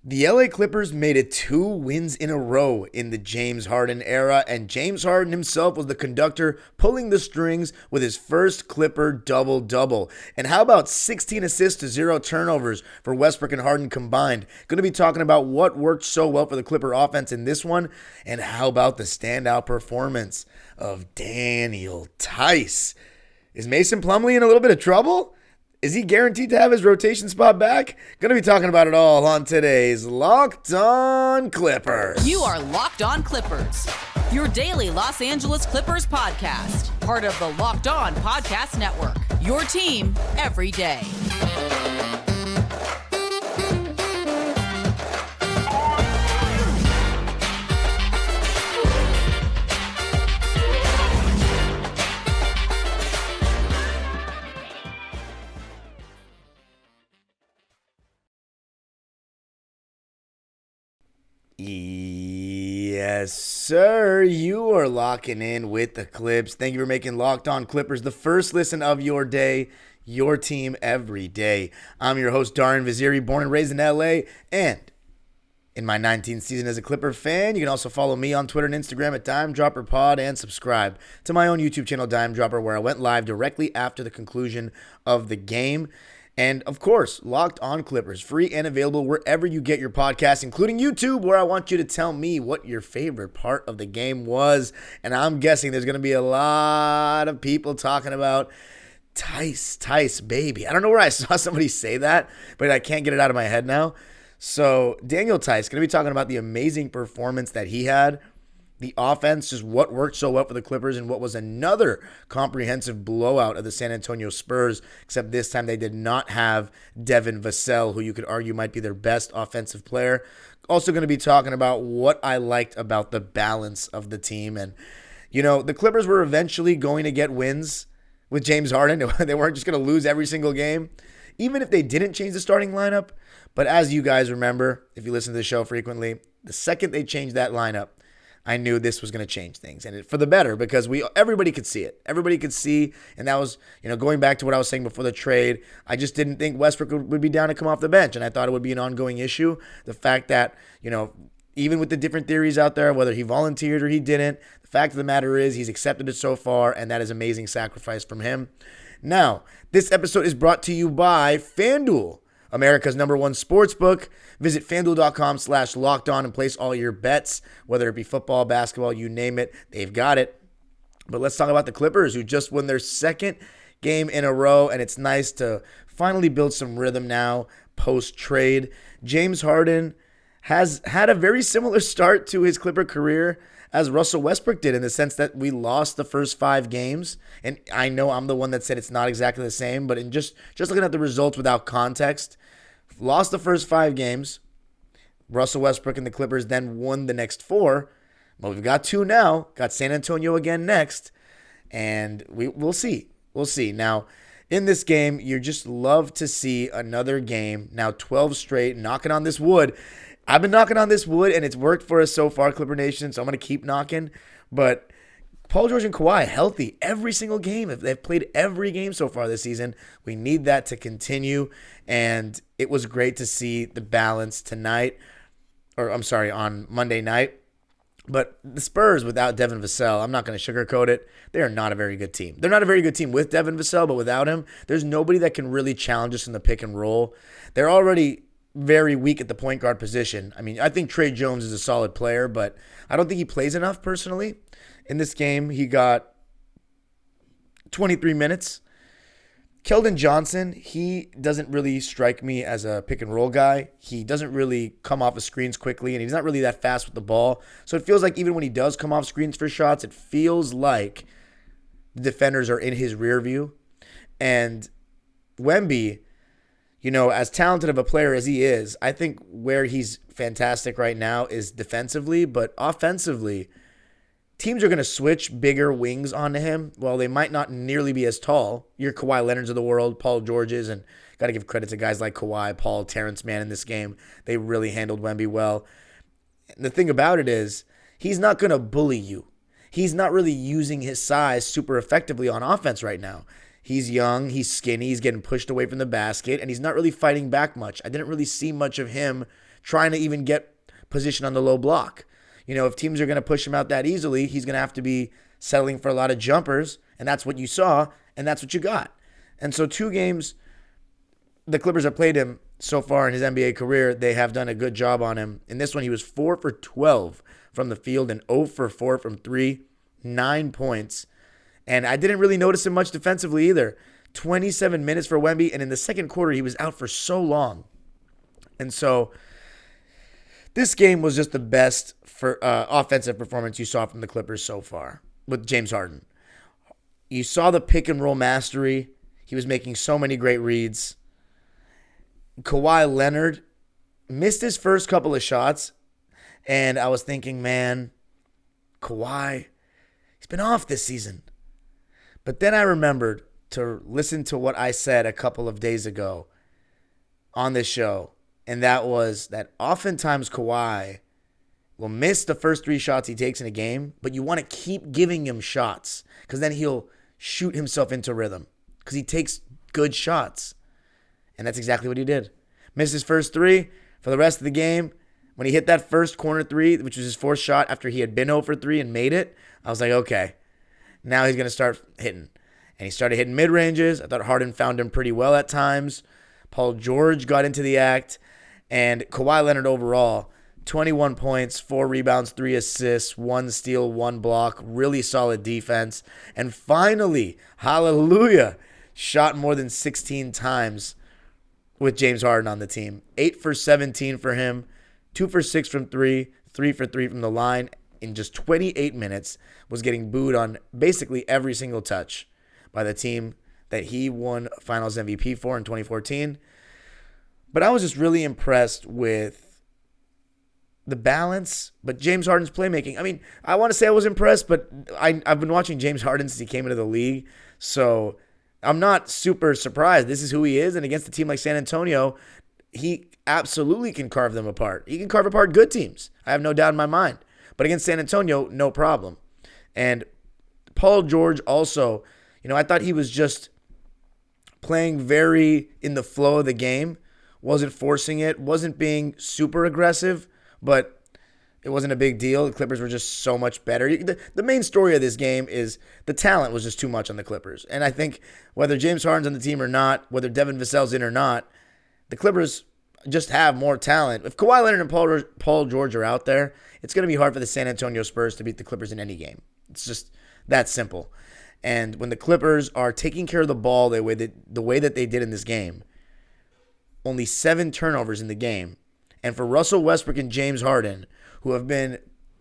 The LA Clippers made it 2 wins in a row in the James Harden era, and James Harden himself was the conductor pulling the strings with his first Clipper double-double. And how about 16 assists to 0 turnovers for Westbrook and Harden combined? Going to be talking about what worked so well for the Clipper offense in this one, and how about the standout performance of Daniel Theis? Is Mason Plumlee in a little bit of trouble? Is he guaranteed to have his rotation spot back? Going to be talking about it all on today's Locked On Clippers. You are Locked On Clippers, your daily Los Angeles Clippers podcast. Part of the Locked On Podcast Network, your team every day. Yes, sir. You are locking in with the Clips. Thank you for making Locked On Clippers the first listen of your day, your team every day. I'm your host, Darian Vaziri, born and raised in LA, and in my 19th season as a Clipper fan. You can also follow me on Twitter and Instagram at DimeDropperPod and subscribe to my own YouTube channel, Dime Dropper, where I went live directly after the conclusion of the game. And, of course, Locked On Clippers, free and available wherever you get your podcasts, including YouTube, where I want you to tell me what your favorite part of the game was. And I'm guessing there's going to be a lot of people talking about Theis, baby. I don't know where I saw somebody say that, but I can't get it out of my head now. So, Daniel Theis, going to be talking about the amazing performance that he had. The offense, just what worked so well for the Clippers and what was another comprehensive blowout of the San Antonio Spurs, except this time they did not have Devin Vassell, who you could argue might be their best offensive player. Also going to be talking about what I liked about the balance of the team. And, the Clippers were eventually going to get wins with James Harden. They weren't just going to lose every single game, even if they didn't change the starting lineup. But as you guys remember, if you listen to the show frequently, the second they changed that lineup, I knew this was going to change things, and for the better, because everybody could see it. Everybody could see, and that was, going back to what I was saying before the trade. I just didn't think Westbrook would be down to come off the bench, and I thought it would be an ongoing issue. The fact that, even with the different theories out there, whether he volunteered or he didn't, the fact of the matter is he's accepted it so far, and that is amazing sacrifice from him. Now, this episode is brought to you by FanDuel, America's #1 sportsbook. Visit FanDuel.com/lockedon and place all your bets, whether it be football, basketball, you name it, they've got it. But let's talk about the Clippers, who just won their second game in a row, and it's nice to finally build some rhythm now post-trade. James Harden has had a very similar start to his Clipper career as Russell Westbrook did, in the sense that we lost the first 5 games. And I know I'm the one that said it's not exactly the same, but in just looking at the results without context, lost the first 5 games. Russell Westbrook and the Clippers then won the next 4. But we've got 2 now. Got San Antonio again next. And we'll see. We'll see. Now, in this game, you just love to see another game. Now 12 straight, knocking on this wood. I've been knocking on this wood, and it's worked for us so far, Clipper Nation, so I'm going to keep knocking. But Paul George and Kawhi healthy every single game. They've played every game so far this season. We need that to continue, and it was great to see the balance tonight, on Monday night. But the Spurs without Devin Vassell, I'm not going to sugarcoat it, they are not a very good team. They're not a very good team with Devin Vassell, but without him, there's nobody that can really challenge us in the pick and roll. They're already very weak at the point guard position. I mean, I think Trey Jones is a solid player, but I don't think he plays enough personally. In this game, he got 23 minutes. Keldon Johnson, he doesn't really strike me as a pick and roll guy. He doesn't really come off of screens quickly, and he's not really that fast with the ball. So it feels like even when he does come off screens for shots, it feels like the defenders are in his rear view. And Wemby, as talented of a player as he is, I think where he's fantastic right now is defensively, but offensively, teams are going to switch bigger wings onto him. Well, they might not nearly be as tall. Your Kawhi Leonards of the world, Paul Georges, and got to give credit to guys like Kawhi, Paul, Terrence Mann in this game. They really handled Wemby well. And the thing about it is, he's not going to bully you. He's not really using his size super effectively on offense right now. He's young, he's skinny, he's getting pushed away from the basket, and he's not really fighting back much. I didn't really see much of him trying to even get position on the low block. If teams are going to push him out that easily, he's going to have to be settling for a lot of jumpers, and that's what you saw, and that's what you got. And so 2 games the Clippers have played him so far in his NBA career, they have done a good job on him. In this one, he was 4 for 12 from the field and 0 for 4 from 3, 9 points. And I didn't really notice him much defensively either. 27 minutes for Wemby, and in the second quarter, he was out for so long. And so this game was just the best for offensive performance you saw from the Clippers so far with James Harden. You saw the pick and roll mastery. He was making so many great reads. Kawhi Leonard missed his first couple of shots, and I was thinking, man, Kawhi, he's been off this season. But then I remembered to listen to what I said a couple of days ago on this show, and that was that oftentimes Kawhi will miss the first 3 shots he takes in a game, but you want to keep giving him shots because then he'll shoot himself into rhythm because he takes good shots. And that's exactly what he did. Missed his first 3 for the rest of the game. When he hit that first corner 3, which was his 4th shot after he had been 0 for 3 and made it, I was like, okay, now he's going to start hitting. And he started hitting mid-ranges. I thought Harden found him pretty well at times. Paul George got into the act. And Kawhi Leonard overall, 21 points, 4 rebounds, 3 assists, 1 steal, 1 block. Really solid defense. And finally, hallelujah, shot more than 16 times with James Harden on the team. 8 for 17 for him, 2 for 6 from 3, 3 for 3 from the line in just 28 minutes, was getting booed on basically every single touch by the team that he won Finals MVP for in 2014. But I was just really impressed with the balance, but James Harden's playmaking. I mean, I want to say I was impressed, but I've been watching James Harden since he came into the league, so I'm not super surprised. This is who he is, and against a team like San Antonio, he absolutely can carve them apart. He can carve apart good teams. I have no doubt in my mind. But against San Antonio, no problem. And Paul George also, I thought he was just playing very in the flow of the game, wasn't forcing it, wasn't being super aggressive, but it wasn't a big deal. The Clippers were just so much better. The main story of this game is the talent was just too much on the Clippers. And I think whether James Harden's on the team or not, whether Devin Vassell's in or not, the Clippers just have more talent. If Kawhi Leonard and Paul George are out there, it's going to be hard for the San Antonio Spurs to beat the Clippers in any game. It's just that simple. And when the Clippers are taking care of the ball the way that they did in this game, only 7 turnovers in the game. And for Russell Westbrook and James Harden, who have been,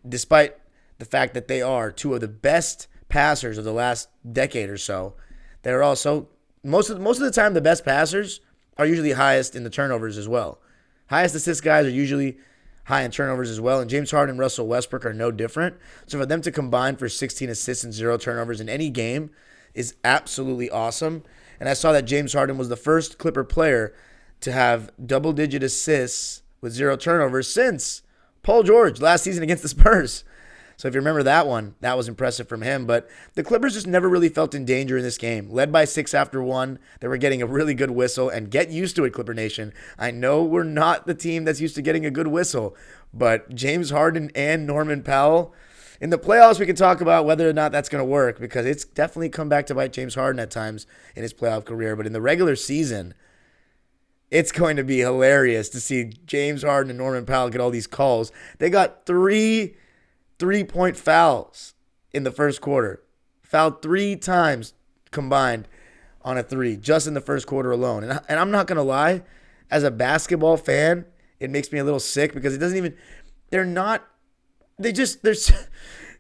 despite the fact that they are 2 of the best passers of the last decade or so, they're also, most of the time, the best passers are usually highest in the turnovers as well. Highest assist guys are usually high in turnovers as well, and James Harden and Russell Westbrook are no different. So for them to combine for 16 assists and 0 turnovers in any game is absolutely awesome. And I saw that James Harden was the first Clipper player to have double-digit assists with 0 turnovers since Paul George last season against the Spurs. So if you remember that one, that was impressive from him. But the Clippers just never really felt in danger in this game. Led by 6 after 1. They were getting a really good whistle. And get used to it, Clipper Nation. I know we're not the team that's used to getting a good whistle. But James Harden and Norman Powell, in the playoffs, we can talk about whether or not that's going to work. Because it's definitely come back to bite James Harden at times in his playoff career. But in the regular season, it's going to be hilarious to see James Harden and Norman Powell get all these calls. They got 3 3-point fouls in the first quarter. Fouled 3 times combined on a 3 just in the first quarter alone. And I'm not going to lie, as a basketball fan, it makes me a little sick because it doesn't even,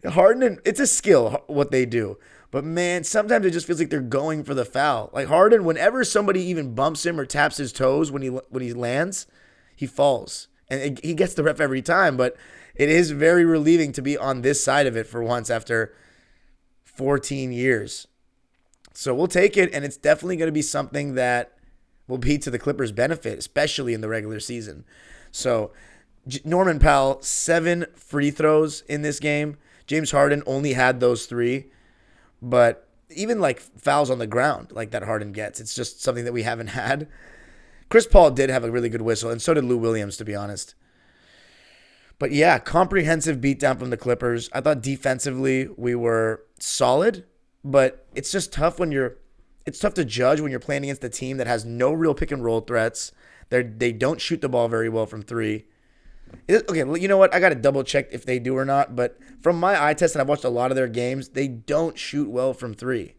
Harden, and it's a skill what they do. But man, sometimes it just feels like they're going for the foul. Like Harden, whenever somebody even bumps him or taps his toes when he lands, he falls. And he gets the ref every time, but it is very relieving to be on this side of it for once after 14 years. So we'll take it, and it's definitely going to be something that will be to the Clippers' benefit, especially in the regular season. So Norman Powell, 7 free throws in this game. James Harden only had those 3. But even like fouls on the ground like that Harden gets, it's just something that we haven't had. Chris Paul did have a really good whistle, and so did Lou Williams, to be honest. But yeah, comprehensive beatdown from the Clippers. I thought defensively we were solid, but it's just tough it's tough to judge when you're playing against a team that has no real pick and roll threats. They don't shoot the ball very well from three. Okay, you know what? I got to double check if they do or not, but from my eye test, and I've watched a lot of their games, they don't shoot well from three.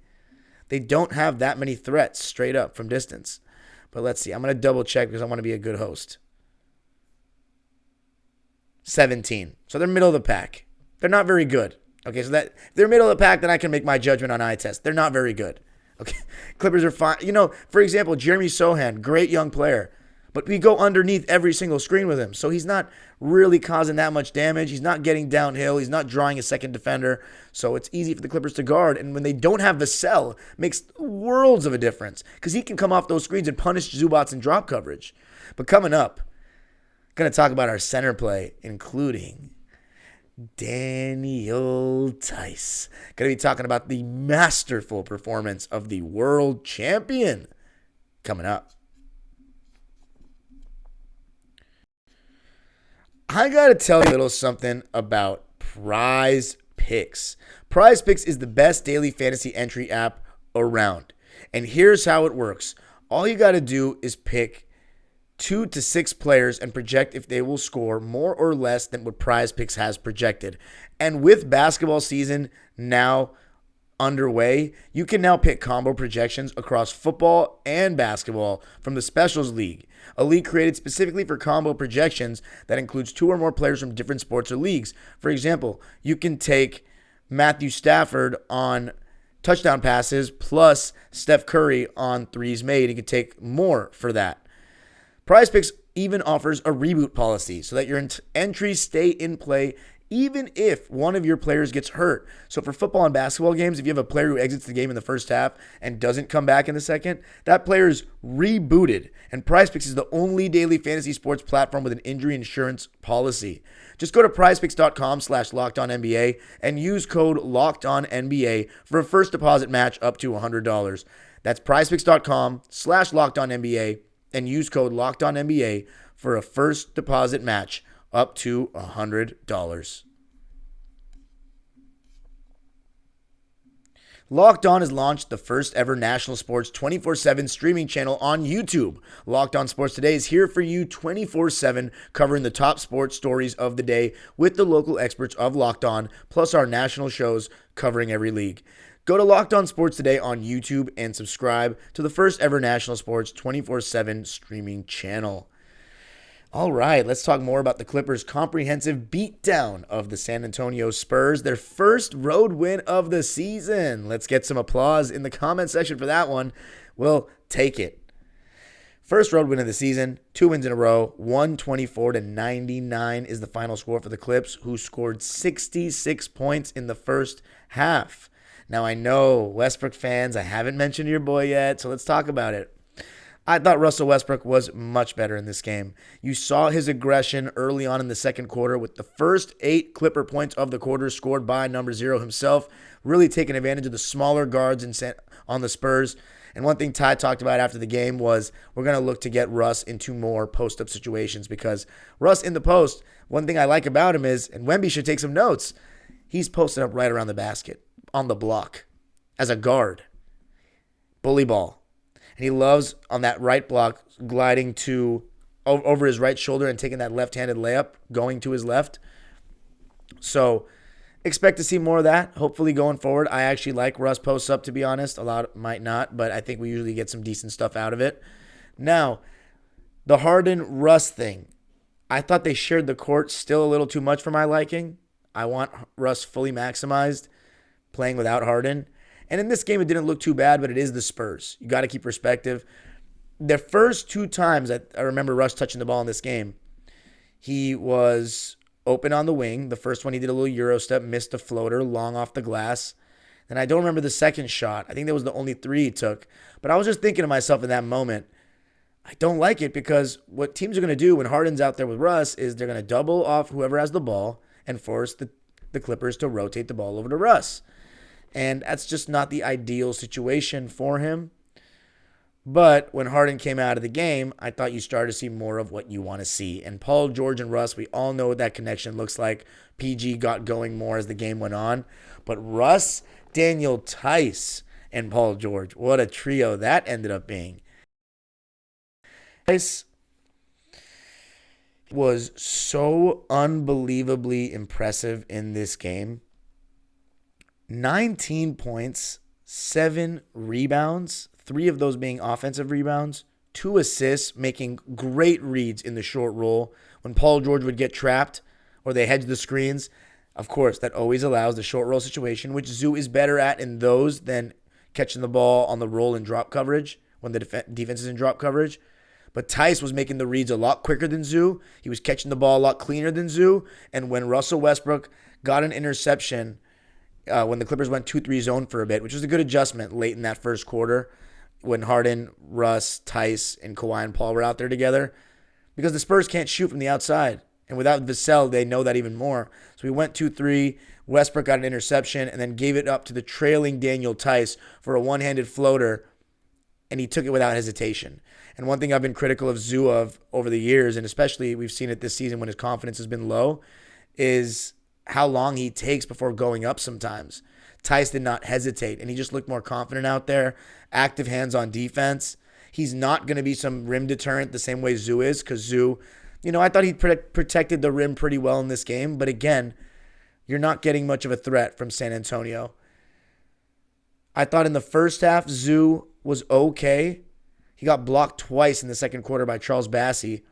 They don't have that many threats straight up from distance. But let's see. I'm going to double check because I want to be a good host. 17. So they're middle of the pack. They're not very good. Okay, so that if they're middle of the pack, then I can make my judgment on eye test. They're not very good. Okay, Clippers are fine. For example, Jeremy Sohan, great young player. But we go underneath every single screen with him. So he's not really causing that much damage. He's not getting downhill. He's not drawing a second defender. So it's easy for the Clippers to guard. And when they don't have Vassell, it makes worlds of a difference. Because he can come off those screens and punish Zubac in drop coverage. But coming up, going to talk about our center play, including Daniel Theis. Going to be talking about the masterful performance of the world champion coming up. I got to tell you a little something about Prize Picks. Prize Picks is the best daily fantasy entry app around. And here's how it works. All you got to do is pick 2 to 6 players and project if they will score more or less than what Prize Picks has projected. And with basketball season now underway, you can now pick combo projections across football and basketball from the Specials League, a league created specifically for combo projections that includes 2 or more players from different sports or leagues. For example, you can take Matthew Stafford on touchdown passes plus Steph Curry on threes made. You can take more for that. Prize Picks even offers a reboot policy so that your entries stay in play even if one of your players gets hurt. So for football and basketball games, if you have a player who exits the game in the first half and doesn't come back in the second, that player is rebooted. And PrizePicks is the only daily fantasy sports platform with an injury insurance policy. Just go to prizepicks.com/LockedOnNBA and use code LockedOnNBA for a first deposit match up to $100. That's prizepicks.com/LockedOnNBA and use code LockedOnNBA for a first deposit match up to $100. Locked On has launched the first ever national sports 24/7 streaming channel on YouTube. Locked On Sports Today is here for you 24/7, covering the top sports stories of the day with the local experts of Locked On, plus our national shows covering every league. Go to Locked On Sports Today on YouTube and subscribe to the first ever national sports 24/7 streaming channel. All right, let's talk more about the Clippers' comprehensive beatdown of the San Antonio Spurs, their first road win of the season. Let's get some applause in the comment section for that one. We'll take it. First road win of the season, 2 wins in a row, 124-99 is the final score for the Clips, who scored 66 points in the first half. Now, I know Westbrook fans, I haven't mentioned your boy yet, so let's talk about it. I thought Russell Westbrook was much better in this game. You saw his aggression early on in the second quarter with the first 8 Clipper points of the quarter scored by number 0 himself, really taking advantage of the smaller guards on the Spurs. And one thing Ty talked about after the game was we're going to look to get Russ into more post-up situations because Russ in the post, one thing I like about him is, and Wemby should take some notes, he's posted up right around the basket, on the block, as a guard. Bully ball. And he loves on that right block gliding to over his right shoulder and taking that left-handed layup, going to his left. So expect to see more of that, hopefully going forward. I actually like Russ posts up, to be honest. A lot might not, but I think we usually get some decent stuff out of it. Now, the Harden-Russ thing. I thought they shared the court still a little too much for my liking. I want Russ fully maximized, playing without Harden. And in this game, it didn't look too bad, but it is the Spurs. You got to keep perspective. The first 2 times I remember Russ touching the ball in this game, he was open on the wing. The first one, he did a little Euro step, missed a floater, long off the glass. And I don't remember the second shot. I think that was the only 3 he took. But I was just thinking to myself in that moment, I don't like it because what teams are going to do when Harden's out there with Russ is they're going to double off whoever has the ball and force the Clippers to rotate the ball over to Russ. And that's just not the ideal situation for him. But when Harden came out of the game, I thought you started to see more of what you want to see. And Paul George and Russ, we all know what that connection looks like. PG got going more as the game went on. But Russ, Daniel Theis, and Paul George, what a trio that ended up being. Theis was so unbelievably impressive in this game. 19 points, 7 rebounds, 3 of those being offensive rebounds, 2 assists, making great reads in the short roll. When Paul George would get trapped or they hedge the screens, of course, that always allows the short roll situation, which Zoo is better at in those than catching the ball on the roll and drop coverage when the defense is in drop coverage. But Theis was making the reads a lot quicker than Zoo. He was catching the ball a lot cleaner than Zoo. And when Russell Westbrook got an interception, when the Clippers went 2-3 zone for a bit, which was a good adjustment late in that first quarter, when Harden, Russ, Theis, and Kawhi and Paul were out there together, because the Spurs can't shoot from the outside. And without Vassell, they know that even more. So we went 2-3. Westbrook got an interception and then gave it up to the trailing Daniel Theis for a one-handed floater, and he took it without hesitation. And one thing I've been critical of Zoo of over the years, and especially we've seen it this season when his confidence has been low, is how long he takes before going up sometimes. Theis did not hesitate, and he just looked more confident out there, active hands on defense. He's not going to be some rim deterrent the same way Zoo is, because Zoo, I thought he protected the rim pretty well in this game, but again, you're not getting much of a threat from San Antonio. I thought in the first half, Zoo was okay. He got blocked twice in the second quarter by Charles Bassey.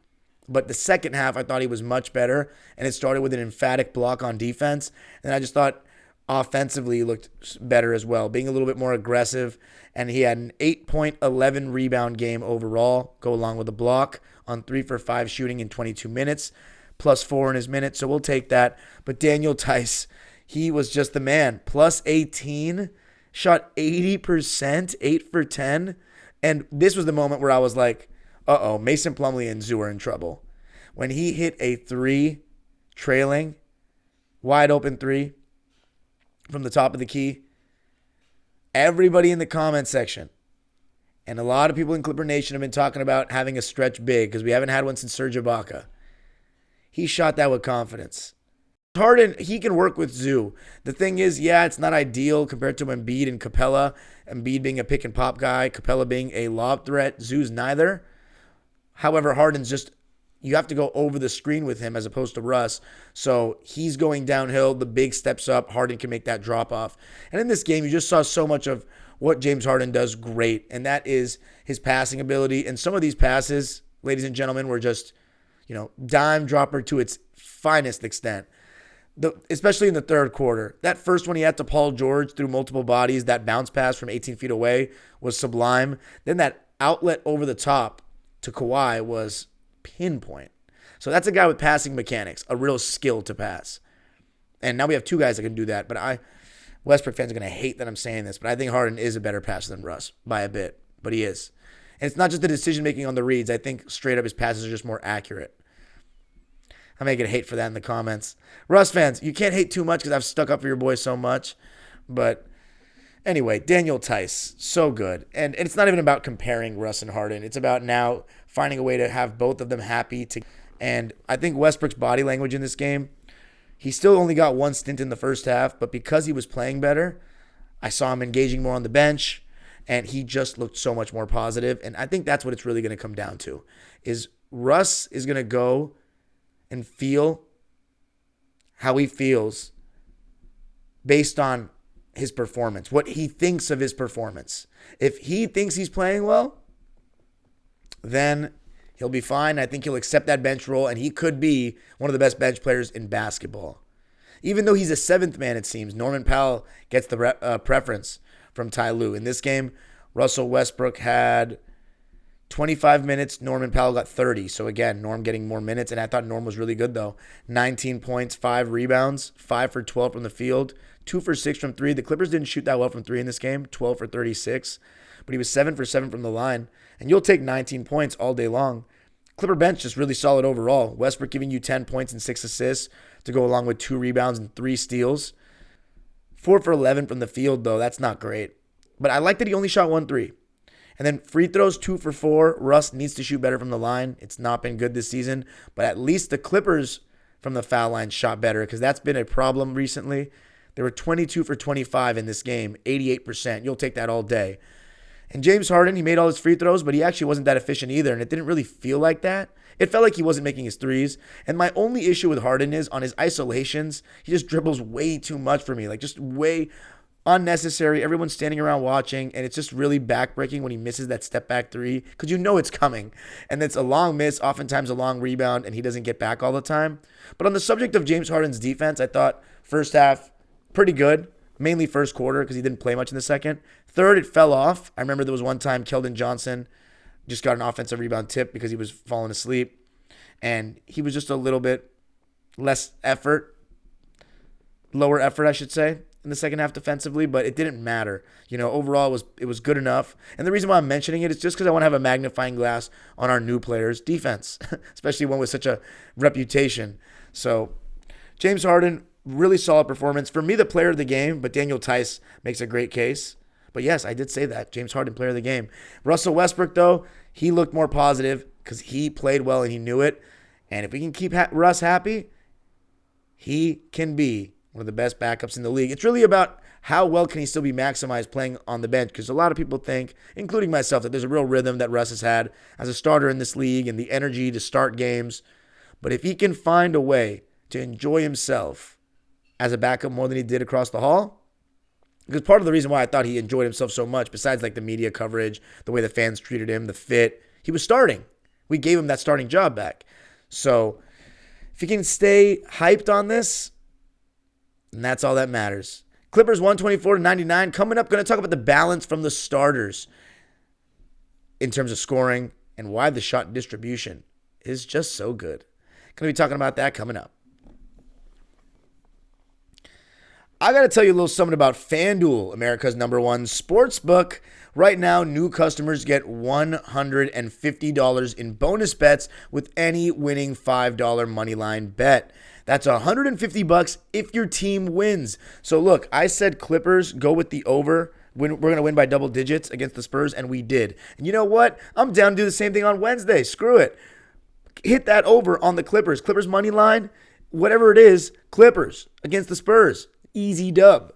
But the second half, I thought he was much better, and it started with an emphatic block on defense. And I just thought offensively he looked better as well, being a little bit more aggressive. And he had an 8-point, 11 rebound game overall, go along with a block on 3 for 5 shooting in 22 minutes, plus 4 in his minutes. So we'll take that. But Daniel Theis, he was just the man. Plus 18, shot 80%, 8 for 10. And this was the moment where I was like, uh-oh, Mason Plumlee and Zoo are in trouble. When he hit a 3 trailing, wide open 3 from the top of the key, everybody in the comment section and a lot of people in Clipper Nation have been talking about having a stretch big because we haven't had one since Serge Ibaka. He shot that with confidence. Harden, he can work with Zoo. The thing is, yeah, it's not ideal compared to Embiid and Capella. Embiid being a pick and pop guy, Capella being a lob threat. Zoo's neither. However, Harden's just, you have to go over the screen with him as opposed to Russ. So he's going downhill, the big steps up, Harden can make that drop off. And in this game, you just saw so much of what James Harden does great, and that is his passing ability. And some of these passes, ladies and gentlemen, were just, dime dropper to its finest extent. Especially in the third quarter. That first one he had to Paul George through multiple bodies, that bounce pass from 18 feet away was sublime. Then that outlet over the top to Kawhi was pinpoint. So that's a guy with passing mechanics, a real skill to pass. And now we have 2 guys that can do that. But Westbrook fans are going to hate that I'm saying this, but I think Harden is a better passer than Russ by a bit. But he is. And it's not just the decision-making on the reads. I think straight up his passes are just more accurate. I may get hate for that in the comments. Russ fans, you can't hate too much because I've stuck up for your boy so much. But anyway, Daniel Theis, so good. And it's not even about comparing Russ and Harden. It's about now finding a way to have both of them happy. And I think Westbrook's body language in this game, he still only got 1 stint in the first half. But because he was playing better, I saw him engaging more on the bench. And he just looked so much more positive. And I think that's what it's really going to come down to. Is Russ is going to go and feel how he feels based on his performance, what he thinks of his performance. If he thinks he's playing well, then he'll be fine. I think he'll accept that bench role, and he could be one of the best bench players in basketball. Even though he's a 7th man, it seems, Norman Powell gets the preference from Ty Lue. In this game, Russell Westbrook had 25 minutes, Norman Powell got 30. So again, Norm getting more minutes. And I thought Norm was really good though. 19 points, 5 rebounds, 5 for 12 from the field, 2 for 6 from 3. The Clippers didn't shoot that well from 3 in this game, 12 for 36. But he was 7 for 7 from the line. And you'll take 19 points all day long. Clipper bench just really solid overall. Westbrook giving you 10 points and 6 assists to go along with 2 rebounds and 3 steals. 4 for 11 from the field though. That's not great. But I like that he only shot 1 3. And then free throws, 2 for 4. Russ needs to shoot better from the line. It's not been good this season. But at least the Clippers from the foul line shot better because that's been a problem recently. They were 22 for 25 in this game, 88%. You'll take that all day. And James Harden, he made all his free throws, but he actually wasn't that efficient either, and it didn't really feel like that. It felt like he wasn't making his threes. And my only issue with Harden is on his isolations, he just dribbles way too much for me, like just way unnecessary. Everyone's standing around watching, and it's just really backbreaking when he misses that step back three because you know it's coming. And it's a long miss, oftentimes a long rebound, and he doesn't get back all the time. But on the subject of James Harden's defense, I thought first half, pretty good. Mainly first quarter because he didn't play much in the second. Third, it fell off. I remember there was one time Keldon Johnson just got an offensive rebound tip because he was falling asleep. And he was just a little bit less effort, lower effort, I should say, in the second half defensively, but it didn't matter. Overall, it was good enough. And the reason why I'm mentioning it is just because I want to have a magnifying glass on our new players' defense, especially one with such a reputation. So, James Harden, really solid performance. For me, the player of the game, but Daniel Theis makes a great case. But yes, I did say that. James Harden, player of the game. Russell Westbrook, though, he looked more positive because he played well and he knew it. And if we can keep Russ happy, he can be one of the best backups in the league. It's really about how well can he still be maximized playing on the bench because a lot of people think, including myself, that there's a real rhythm that Russ has had as a starter in this league and the energy to start games. But if he can find a way to enjoy himself as a backup more than he did across the hall. Because part of the reason why I thought he enjoyed himself so much, besides like the media coverage, the way the fans treated him, the fit, he was starting. We gave him that starting job back. So if he can stay hyped on this, then that's all that matters. Clippers 124-99. Coming up, going to talk about the balance from the starters in terms of scoring and why the shot distribution is just so good. Going to be talking about that coming up. I got to tell you a little something about FanDuel, America's #1 sports book. Right now, new customers get $150 in bonus bets with any winning $5 moneyline bet. That's $150 if your team wins. So look, I said Clippers go with the over. We're going to win by double digits against the Spurs, and we did. And you know what? I'm down to do the same thing on Wednesday. Screw it. Hit that over on the Clippers. Clippers money line, whatever it is, Clippers against the Spurs. Easy dub.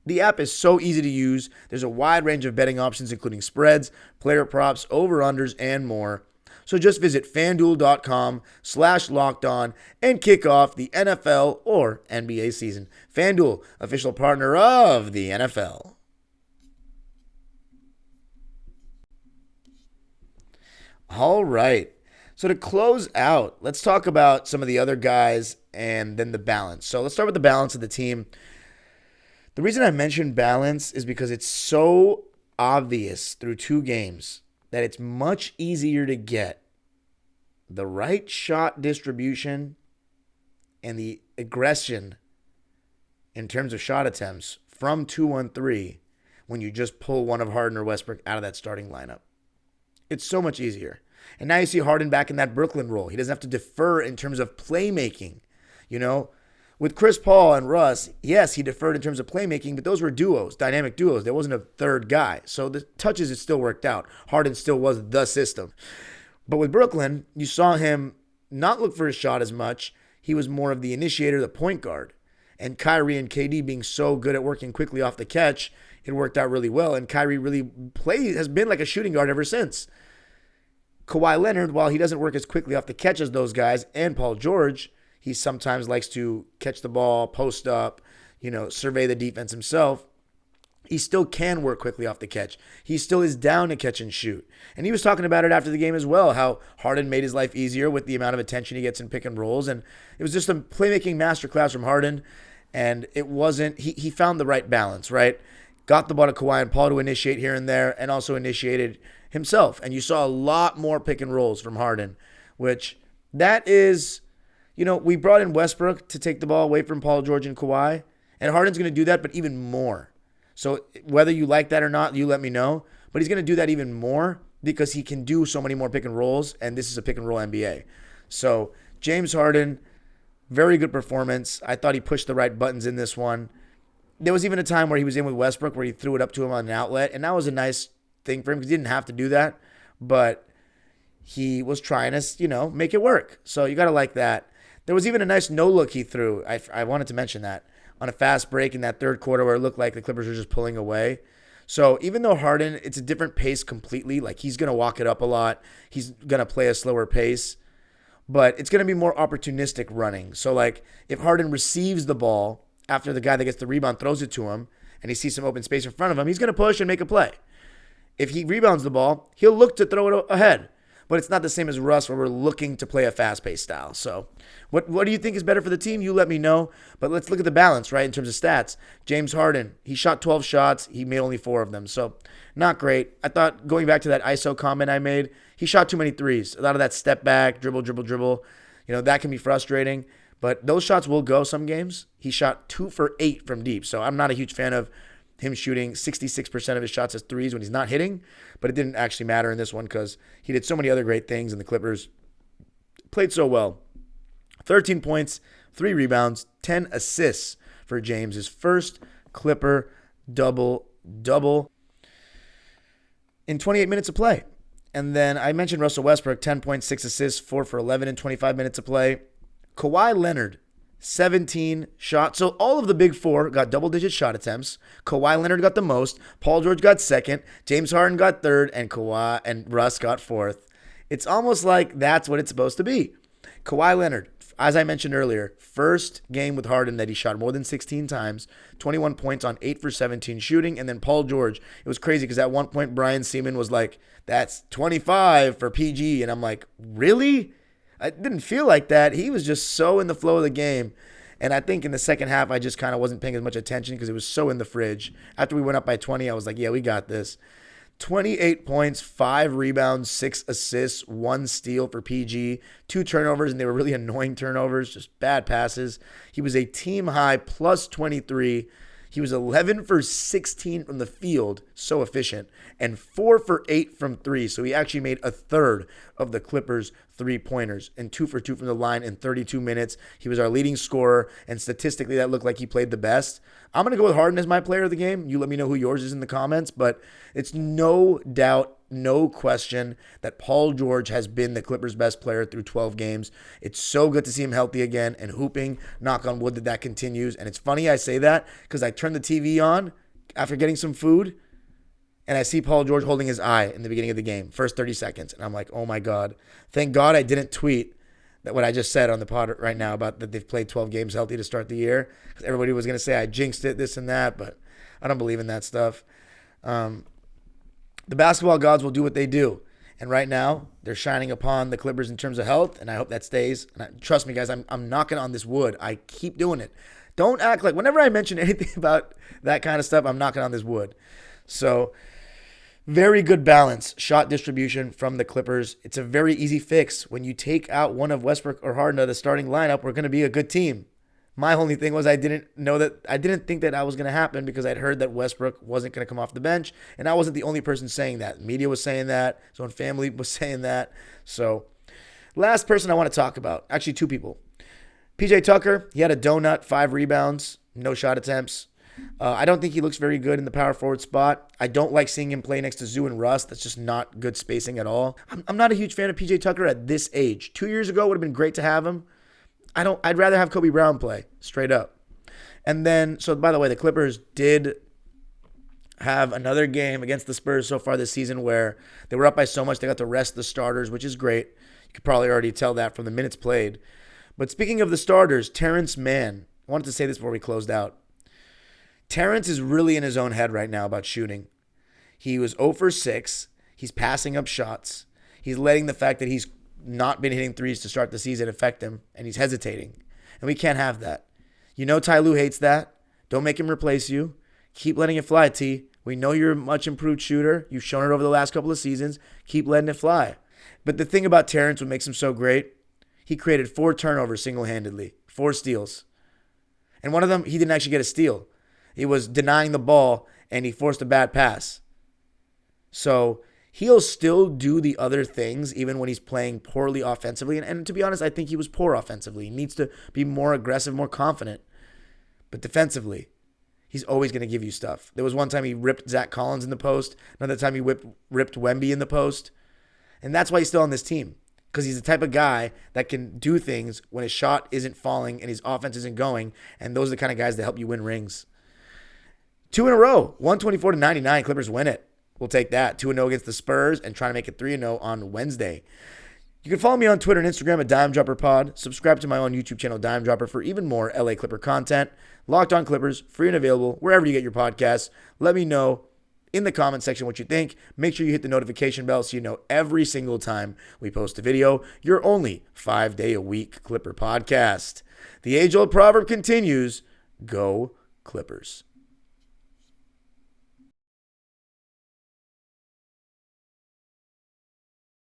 The app is so easy to use. There's a wide range of betting options, including spreads, player props, over-unders, and more. So just visit FanDuel.com/lockedon and kick off the NFL or NBA season. FanDuel, official partner of the NFL. All right. So to close out, let's talk about some of the other guys and then the balance. So let's start with the balance of the team. The reason I mentioned balance is because it's so obvious through 2 games that it's much easier to get the right shot distribution and the aggression in terms of shot attempts from 2-on-3 when you just pull one of Harden or Westbrook out of that starting lineup. It's so much easier. And now you see Harden back in that Brooklyn role. He doesn't have to defer in terms of playmaking. With Chris Paul and Russ, yes, he deferred in terms of playmaking, but those were duos, dynamic duos. There wasn't a third guy. So the touches, it still worked out. Harden still was the system. But with Brooklyn, you saw him not look for his shot as much. He was more of the initiator, the point guard. And Kyrie and KD being so good at working quickly off the catch, it worked out really well. And Kyrie really has been like a shooting guard ever since. Kawhi Leonard, while he doesn't work as quickly off the catch as those guys, and Paul George, he sometimes likes to catch the ball, post up, survey the defense himself. He still can work quickly off the catch. He still is down to catch and shoot. And he was talking about it after the game as well, how Harden made his life easier with the amount of attention he gets in pick and rolls. And it was just a playmaking masterclass from Harden. And it wasn't, he found the right balance, right? Got the ball to Kawhi and Paul to initiate here and there, and also initiated himself. And you saw a lot more pick and rolls from Harden, which that is, we brought in Westbrook to take the ball away from Paul George and Kawhi, and Harden's going to do that, but even more. So whether you like that or not, you let me know. But he's going to do that even more because he can do so many more pick and rolls, and this is a pick and roll NBA. So James Harden, very good performance. I thought he pushed the right buttons in this one. There was even a time where he was in with Westbrook where he threw it up to him on an outlet, and that was a nice thing for him because he didn't have to do that, but he was trying to, make it work. So you got to like that. There was even a nice no-look he threw. I wanted to mention that on a fast break in that third quarter where it looked like the Clippers were just pulling away. So even though Harden, it's a different pace completely. Like he's going to walk it up a lot. He's going to play a slower pace. But it's going to be more opportunistic running. So like if Harden receives the ball after the guy that gets the rebound throws it to him and he sees some open space in front of him, he's going to push and make a play. If he rebounds the ball, he'll look to throw it ahead. But it's not the same as Russ where we're looking to play a fast-paced style. So what do you think is better for the team? You let me know. But let's look at the balance, right, in terms of stats. James Harden, he shot 12 shots. He made only 4 of them. So not great. I thought going back to that ISO comment I made, he shot too many threes. A lot of that step back, dribble. That can be frustrating. But those shots will go some games. He shot 2 for 8 from deep. So I'm not a huge fan of him shooting 66% of his shots as threes when he's not hitting, but it didn't actually matter in this one because he did so many other great things and the Clippers played so well. 13 points, 3 rebounds, 10 assists for James, his first Clipper double-double in 28 minutes of play. And then I mentioned Russell Westbrook, 10.6 assists, 4 for 11 in 25 minutes of play. Kawhi Leonard, 17 shots. So all of the big four got double-digit shot attempts. Kawhi Leonard got the most. Paul George got second. James Harden got third. And Kawhi and Russ got fourth. It's almost like that's what it's supposed to be. Kawhi Leonard, as I mentioned earlier, first game with Harden that he shot more than 16 times, 21 points on 8 for 17 shooting. And then Paul George, it was crazy because at one point Brian Seaman was like, that's 25 for PG. And I'm like, really? It didn't feel like that. He was just so in the flow of the game. And I think in the second half, I just kind of wasn't paying as much attention because it was so in the fridge. After we went up by 20, I was like, yeah, we got this. 28 points, 5 rebounds, 6 assists, 1 steal for PG, 2 turnovers, and they were really annoying turnovers, just bad passes. He was a team high plus 23. He was 11 for 16 from the field, so efficient, and 4 for 8 from 3. So he actually made a third of the Clippers' 3-pointers and 2 for 2 from the line in 32 minutes. He was our leading scorer, and statistically that looked like he played the best. I'm going to go with Harden as my player of the game. You let me know who yours is in the comments, but it's no doubt, no question that Paul George has been the Clippers' best player through 12 games. It's so good to see him healthy again and hooping. Knock on wood that continues. And it's funny I say that because I turned the TV on after getting some food and I see Paul George holding his eye in the beginning of the game, first 30 seconds. And I'm like, oh my God. Thank God I didn't tweet that what I just said on the pod right now about that they've played 12 games healthy to start the year. Because everybody was going to say I jinxed it, this and that, but I don't believe in that stuff. The basketball gods will do what they do. And right now, they're shining upon the Clippers in terms of health, and I hope that stays. And trust me, guys, I'm knocking on this wood. I keep doing it. Don't act like whenever I mention anything about that kind of stuff, I'm knocking on this wood. So, very good balance, shot distribution from the Clippers. It's a very easy fix. When you take out one of Westbrook or Harden of the starting lineup, we're going to be a good team. My only thing was I didn't think that was going to happen because I'd heard that Westbrook wasn't going to come off the bench, and I wasn't the only person saying that. The media was saying that. His own family was saying that. So, last person I want to talk about, actually 2 people. PJ Tucker, he had a donut, 5 rebounds, no shot attempts. I don't think he looks very good in the power forward spot. I don't like seeing him play next to Zoo and Russ. That's just not good spacing at all. I'm not a huge fan of PJ Tucker at this age. 2 years ago would have been great to have him. I'd rather have Kobe Brown play, straight up. And then, so by the way, the Clippers did have another game against the Spurs so far this season where they were up by so much they got to rest the starters, which is great. You could probably already tell that from the minutes played. But speaking of the starters, Terrence Mann, I wanted to say this before we closed out. Terrence is really in his own head right now about shooting. He was 0 for 6. He's passing up shots. He's letting the fact that he's not been hitting threes to start the season affect him, and he's hesitating. And we can't have that. You know Ty Lue hates that. Don't make him replace you. Keep letting it fly, T. We know you're a much improved shooter. You've shown it over the last couple of seasons. Keep letting it fly. But the thing about Terrence, what makes him so great, he created 4 turnovers single-handedly, 4 steals. And one of them, he didn't actually get a steal. He was denying the ball, and he forced a bad pass. So he'll still do the other things even when he's playing poorly offensively. And to be honest, I think he was poor offensively. He needs to be more aggressive, more confident. But defensively, he's always going to give you stuff. There was one time he ripped Zach Collins in the post. Another time he ripped Wemby in the post. And that's why he's still on this team. Because he's the type of guy that can do things when his shot isn't falling and his offense isn't going. And those are the kind of guys that help you win rings. 2 in a row, 124-99. Clippers win it. We'll take that. 2-0 against the Spurs and trying to make it 3-0 on Wednesday. You can follow me on Twitter and Instagram at DimeDropperPod. Subscribe to my own YouTube channel, Dime Dropper, for even more LA Clipper content. Locked On Clippers, free and available wherever you get your podcasts. Let me know in the comment section what you think. Make sure you hit the notification bell so you know every single time we post a video. Your only 5-day-a-week Clipper podcast. The age-old proverb continues, go Clippers.